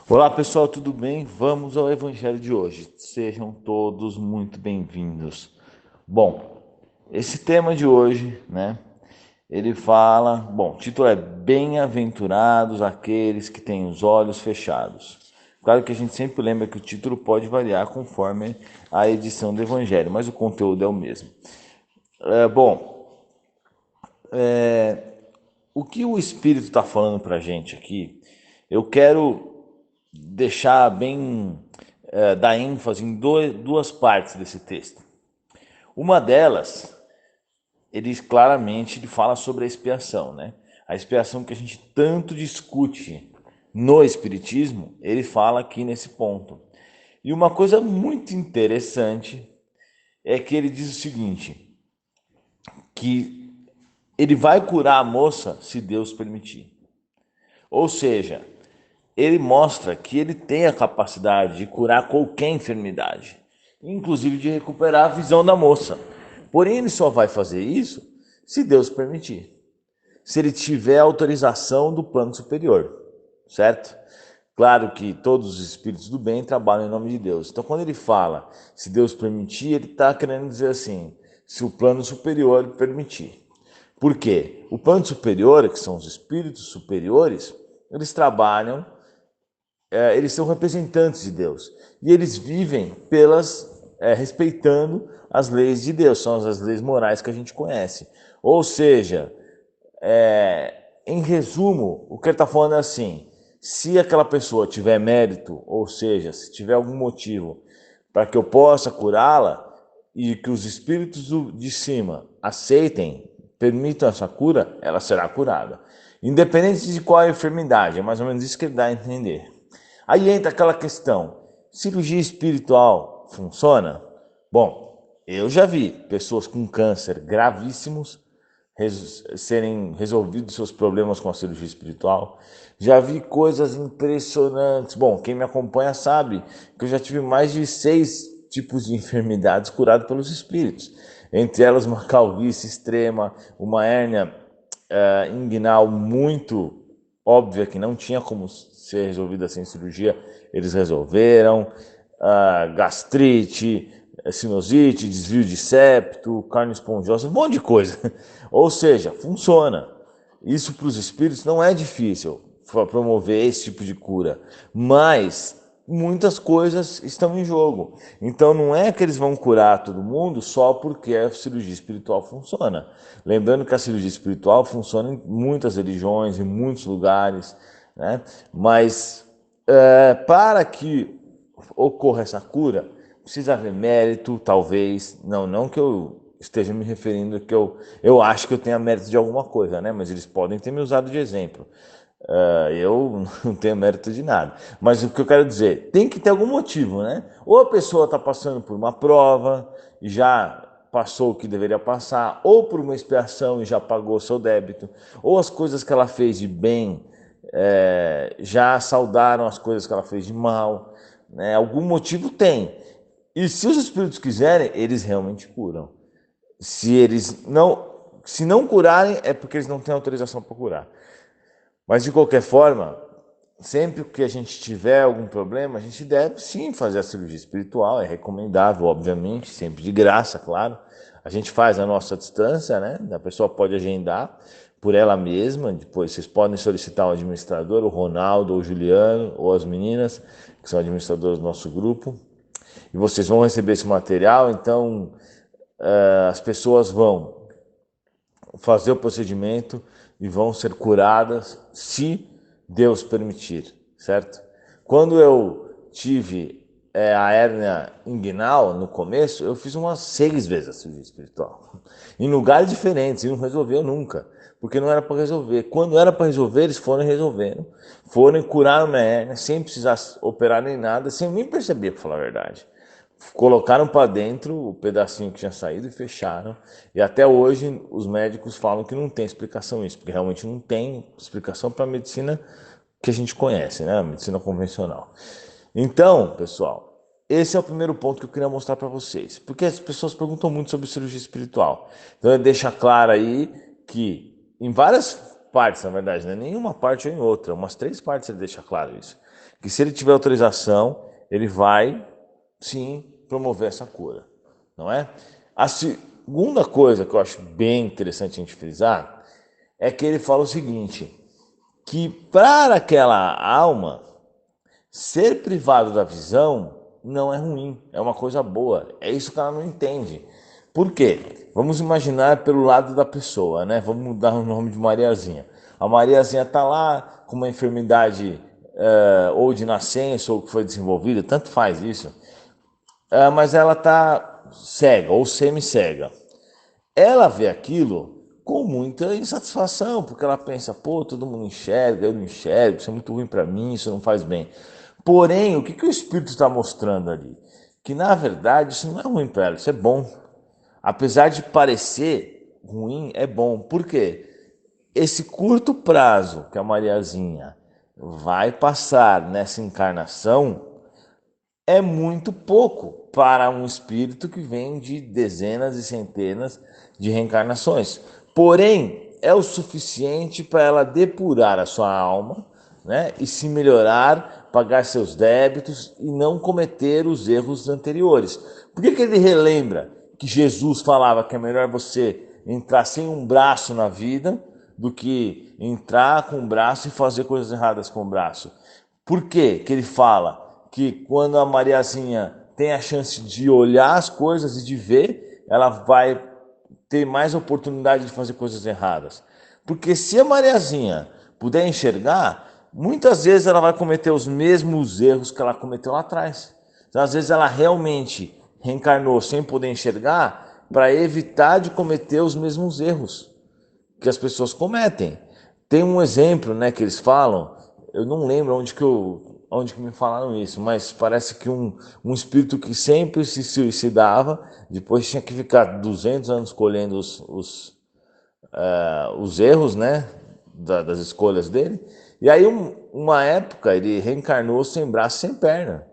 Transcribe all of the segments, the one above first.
Olá pessoal, tudo bem? Vamos ao Evangelho de hoje. Sejam todos muito bem-vindos. Bom, esse tema de hoje, né? Ele fala, o título é Bem-aventurados aqueles que têm os olhos fechados. Claro que a gente sempre lembra que o título pode variar conforme a edição do Evangelho, mas o conteúdo é o mesmo. É, bom, o que o Espírito está falando para a gente aqui, eu quero deixar bem, dar ênfase em duas partes desse texto. Uma delas, ele fala sobre a expiação, né? A expiação que a gente tanto discute no Espiritismo, ele fala aqui nesse ponto. E uma coisa muito interessante é que ele diz o seguinte, que ele vai curar a moça se Deus permitir. Ou seja, ele mostra que ele tem a capacidade de curar qualquer enfermidade, inclusive de recuperar a visão da moça. Porém, ele só vai fazer isso se Deus permitir, se ele tiver autorização do plano superior, certo? Claro que todos os espíritos do bem trabalham em nome de Deus. Então, quando ele fala se Deus permitir, ele está querendo dizer assim, se o plano superior permitir. Por quê? O plano superior, que são os espíritos superiores, eles trabalham, eles são representantes de Deus. E eles vivem respeitando as leis de Deus, são as leis morais que a gente conhece. Ou seja, em resumo, o que ele está falando é assim, se aquela pessoa tiver mérito, ou seja, se tiver algum motivo para que eu possa curá-la e que os espíritos de cima aceitem, permitam essa cura, ela será curada. Independente de qual é a enfermidade, é mais ou menos isso que ele dá a entender. Aí entra aquela questão: cirurgia espiritual funciona? Bom, eu já vi pessoas com câncer gravíssimos serem resolvidos seus problemas com a cirurgia espiritual. Já vi coisas impressionantes. Bom, quem me acompanha sabe que eu já tive mais de 6 tipos de enfermidades curadas pelos espíritos. Entre elas, uma calvície extrema, uma hérnia inguinal muito óbvia que não tinha como ser resolvida sem cirurgia, eles resolveram. Gastrite, sinusite, desvio de septo, carne esponjosa, um monte de coisa. Ou seja, funciona. Isso para os espíritos não é difícil promover esse tipo de cura, mas muitas coisas estão em jogo. Então não é que eles vão curar todo mundo só porque a cirurgia espiritual funciona. Lembrando que a cirurgia espiritual funciona em muitas religiões, em muitos lugares, né? Mas para que ocorra essa cura, precisa haver mérito, talvez, não que eu esteja me referindo que eu acho que eu tenha mérito de alguma coisa, né? Mas eles podem ter me usado de exemplo. Eu não tenho mérito de nada. Mas o que eu quero dizer, tem que ter algum motivo, né? Ou a pessoa está passando por uma prova e já passou o que deveria passar, ou por uma expiação e já pagou seu débito, ou as coisas que ela fez de bem já saudaram as coisas que ela fez de mal, né? Algum motivo tem. E se os espíritos quiserem, eles realmente curam. Se não curarem, é porque eles não têm autorização para curar. Mas de qualquer forma, sempre que a gente tiver algum problema, a gente deve sim fazer a cirurgia espiritual, é recomendável, obviamente, sempre de graça, claro. A gente faz a nossa distância, né? A pessoa pode agendar por ela mesma, depois vocês podem solicitar um administrador, o Ronaldo ou o Juliano, ou as meninas, que são administradores do nosso grupo, e vocês vão receber esse material, então as pessoas vão fazer o procedimento e vão ser curadas se Deus permitir, certo? Quando eu tive a hérnia inguinal no começo, eu fiz umas 6 vezes a cirurgia espiritual, em lugares diferentes, e não resolveu nunca, porque não era para resolver. Quando era para resolver, eles foram resolvendo, foram curar minha hérnia, sem precisar operar nem nada, sem nem perceber, para falar a verdade. Colocaram para dentro o pedacinho que tinha saído e fecharam. E até hoje os médicos falam que não tem explicação isso, porque realmente não tem explicação para a medicina que a gente conhece, né? A medicina convencional. Então, pessoal, esse é o primeiro ponto que eu queria mostrar para vocês, porque as pessoas perguntam muito sobre cirurgia espiritual. Então, ele deixa claro aí que em várias partes, na verdade, não é nenhuma parte ou em outra, umas 3 partes ele deixa claro isso, que se ele tiver autorização, ele vai, sim, promover essa cura, não é? A segunda coisa que eu acho bem interessante a gente frisar é que ele fala o seguinte, que para aquela alma, ser privado da visão não é ruim, é uma coisa boa. É isso que ela não entende. Por quê? Vamos imaginar pelo lado da pessoa, né? Vamos mudar o nome de Mariazinha. A Mariazinha está lá com uma enfermidade ou de nascença ou que foi desenvolvida, tanto faz isso, mas ela está cega ou semi-cega. Ela vê aquilo com muita insatisfação, porque ela pensa, pô, todo mundo enxerga, eu não enxergo, isso é muito ruim para mim, isso não faz bem. Porém, o que o Espírito está mostrando ali? Que na verdade isso não é ruim para ela, isso é bom. Apesar de parecer ruim, é bom. Por quê? Esse curto prazo que a Mariazinha vai passar nessa encarnação é muito pouco para um espírito que vem de dezenas e centenas de reencarnações. Porém, é o suficiente para ela depurar a sua alma, né, e se melhorar, pagar seus débitos e não cometer os erros anteriores. Por que ele relembra que Jesus falava que é melhor você entrar sem um braço na vida do que entrar com o braço e fazer coisas erradas com o braço? Por que ele fala que quando a Mariazinha tem a chance de olhar as coisas e de ver, ela vai ter mais oportunidade de fazer coisas erradas? Porque se a Mariazinha puder enxergar, muitas vezes ela vai cometer os mesmos erros que ela cometeu lá atrás. Então, às vezes ela realmente reencarnou sem poder enxergar para evitar de cometer os mesmos erros que as pessoas cometem. Tem um exemplo, né, que eles falam, eu não lembro onde que me falaram isso, mas parece que um espírito que sempre se suicidava, depois tinha que ficar 200 anos colhendo os erros, né, das escolhas dele. E aí, uma época, ele reencarnou sem braço, sem perna.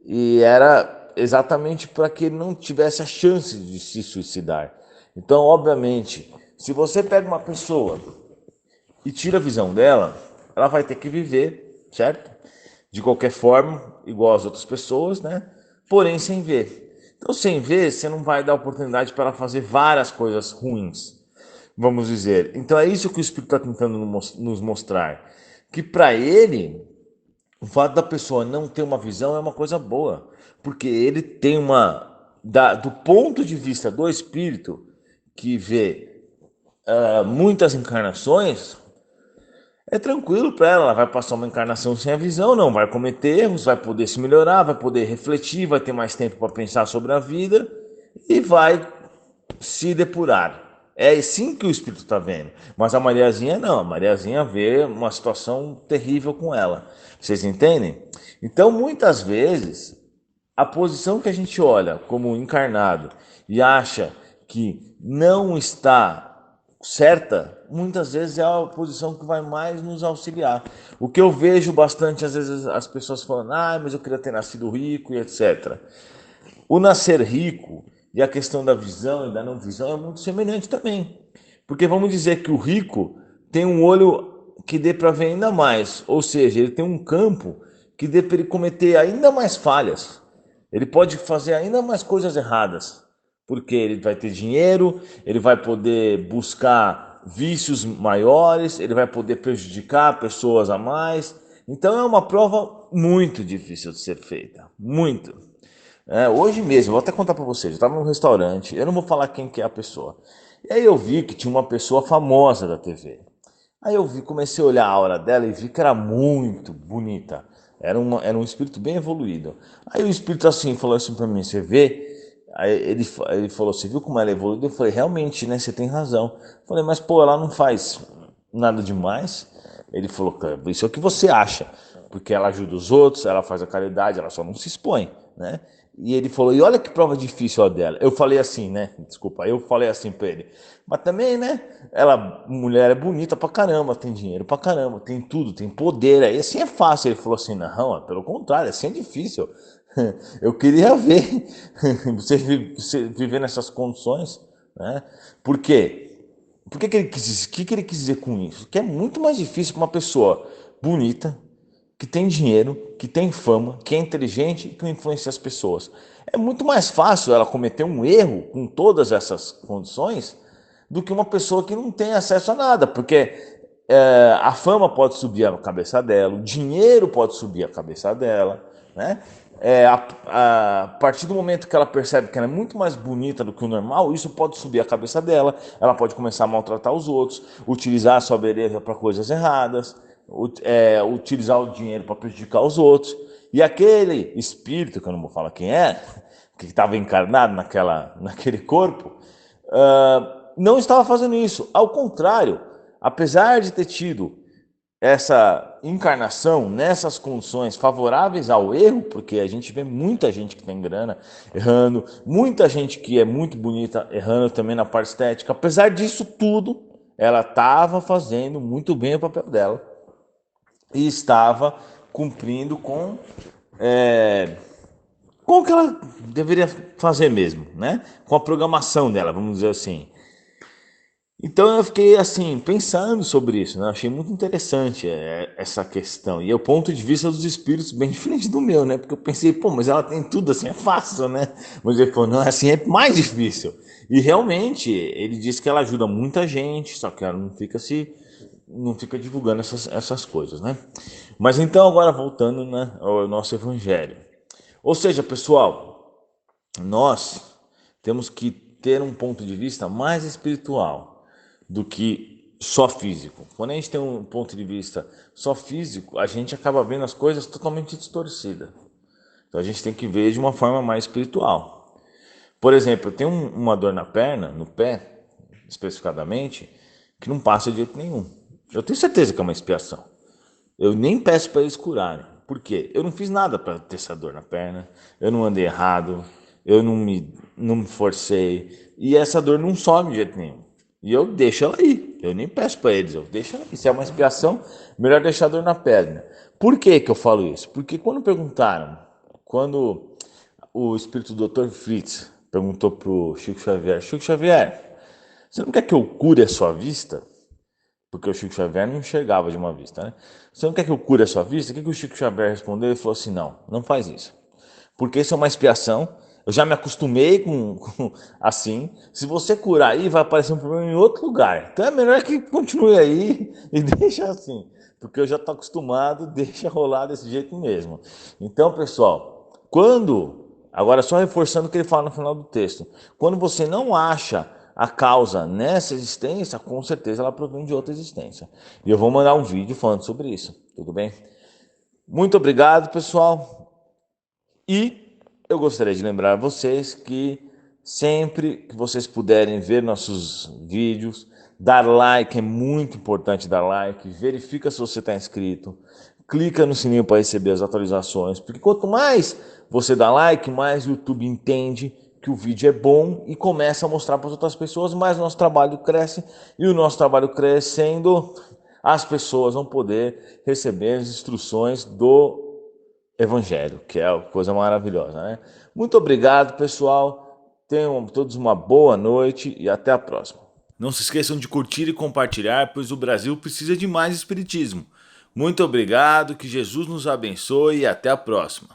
E era exatamente para que ele não tivesse a chance de se suicidar. Então, obviamente, se você pega uma pessoa e tira a visão dela, ela vai ter que viver, certo? De qualquer forma, igual as outras pessoas, né? Porém, sem ver. Então, sem ver, você não vai dar oportunidade para ela fazer várias coisas ruins, vamos dizer. Então, é isso que o Espírito está tentando nos mostrar. Que para ele, o fato da pessoa não ter uma visão é uma coisa boa, porque ele tem do ponto de vista do Espírito, que vê muitas encarnações, é tranquilo para ela, ela vai passar uma encarnação sem a visão, não vai cometer erros, vai poder se melhorar, vai poder refletir, vai ter mais tempo para pensar sobre a vida e vai se depurar. É assim que o espírito está vendo. Mas a Mariazinha não, a Mariazinha vê uma situação terrível com ela. Vocês entendem? Então, muitas vezes, a posição que a gente olha como encarnado e acha que não está certa, muitas vezes é a posição que vai mais nos auxiliar. O que eu vejo bastante, às vezes, as pessoas falando, mas eu queria ter nascido rico e etc. O nascer rico e a questão da visão e da não visão é muito semelhante também. Porque vamos dizer que o rico tem um olho que dê para ver ainda mais, ou seja, ele tem um campo que dê para ele cometer ainda mais falhas. Ele pode fazer ainda mais coisas erradas, porque ele vai ter dinheiro, ele vai poder buscar vícios maiores, ele vai poder prejudicar pessoas a mais. Então é uma prova muito difícil de ser feita, muito. Hoje mesmo, vou até contar para vocês, eu estava num restaurante, eu não vou falar quem que é a pessoa. E aí eu vi que tinha uma pessoa famosa da TV. Aí eu comecei a olhar a aura dela e vi que era muito bonita. Era um espírito bem evoluído. Aí o espírito assim falou assim para mim, você vê? Aí ele falou, você viu como ela é evoluída? Eu falei, realmente, né? Você tem razão. Eu falei, mas pô, ela não faz nada demais. Ele falou, cara, isso é o que você acha. Porque ela ajuda os outros, ela faz a caridade, ela só não se expõe, né? E ele falou, e olha que prova difícil a dela. Eu falei assim, né? Desculpa, eu falei assim pra ele. Mas também, né? Ela, mulher é bonita pra caramba, tem dinheiro pra caramba, tem tudo, tem poder. Aí assim é fácil. Ele falou assim, não, pelo contrário, assim é difícil. Eu queria ver você viver nessas condições, né? Por quê? Que ele quis dizer com isso? Que é muito mais difícil para uma pessoa bonita, que tem dinheiro, que tem fama, que é inteligente e que influencia as pessoas. É muito mais fácil ela cometer um erro com todas essas condições do que uma pessoa que não tem acesso a nada, porque a fama pode subir a cabeça dela, o dinheiro pode subir a cabeça dela, né? A partir do momento que ela percebe que ela é muito mais bonita do que o normal, isso pode subir a cabeça dela, ela pode começar a maltratar os outros, utilizar a sua beleza para coisas erradas, utilizar o dinheiro para prejudicar os outros. E aquele espírito, que eu não vou falar quem é, que estava encarnado naquele corpo, não estava fazendo isso. Ao contrário, apesar de ter tido essa encarnação nessas condições favoráveis ao erro, porque a gente vê muita gente que tem grana errando, muita gente que é muito bonita errando também na parte estética. Apesar disso tudo, ela estava fazendo muito bem o papel dela e estava cumprindo com o que ela deveria fazer mesmo, né? Com a programação dela, vamos dizer assim. Então eu fiquei assim, pensando sobre isso, né? Achei muito interessante essa questão. E é o ponto de vista dos espíritos bem diferente do meu, né? Porque eu pensei, pô, mas ela tem tudo assim, é fácil, né? Mas ele falou, não, assim é mais difícil. E realmente, ele disse que ela ajuda muita gente, só que ela não fica divulgando essas coisas, né? Mas então, agora voltando, né, ao nosso evangelho. Ou seja, pessoal, nós temos que ter um ponto de vista mais espiritual do que só físico. Quando a gente tem um ponto de vista só físico, a gente acaba vendo as coisas totalmente distorcidas. Então a gente tem que ver de uma forma mais espiritual. Por exemplo, eu tenho uma dor na perna, no pé, especificadamente, que não passa de jeito nenhum. Eu tenho certeza que é uma expiação. Eu nem peço para eles curarem. Por quê? Eu não fiz nada para ter essa dor na perna, eu não andei errado, eu não me forcei, e essa dor não some de jeito nenhum. E eu deixo ela aí, eu nem peço para eles, eu deixo ela aí. Se é uma expiação, melhor deixar a dor na perna. Por que que eu falo isso? Porque quando o espírito do Dr. Fritz perguntou para o Chico Xavier, você não quer que eu cure a sua vista? Porque o Chico Xavier não enxergava de uma vista, né? Você não quer que eu cure a sua vista? O que o Chico Xavier respondeu? Ele falou assim, não faz isso. Porque isso é uma expiação, eu já me acostumei com assim, se você curar aí, vai aparecer um problema em outro lugar. Então é melhor que continue aí e deixa assim. Porque eu já estou acostumado, deixa rolar desse jeito mesmo. Então, pessoal, agora só reforçando o que ele fala no final do texto, quando você não acha a causa nessa existência, com certeza ela provém de outra existência. E eu vou mandar um vídeo falando sobre isso, tudo bem? Muito obrigado, pessoal. E eu gostaria de lembrar vocês que sempre que vocês puderem ver nossos vídeos, dar like, é muito importante dar like, verifica se você está inscrito, clica no sininho para receber as atualizações, porque quanto mais você dá like, mais o YouTube entende que o vídeo é bom e começa a mostrar para as outras pessoas, mais o nosso trabalho cresce, e o nosso trabalho crescendo, as pessoas vão poder receber as instruções do Evangelho, que é uma coisa maravilhosa, né? Muito obrigado, pessoal. Tenham todos uma boa noite e até a próxima. Não se esqueçam de curtir e compartilhar, pois o Brasil precisa de mais espiritismo. Muito obrigado, que Jesus nos abençoe e até a próxima.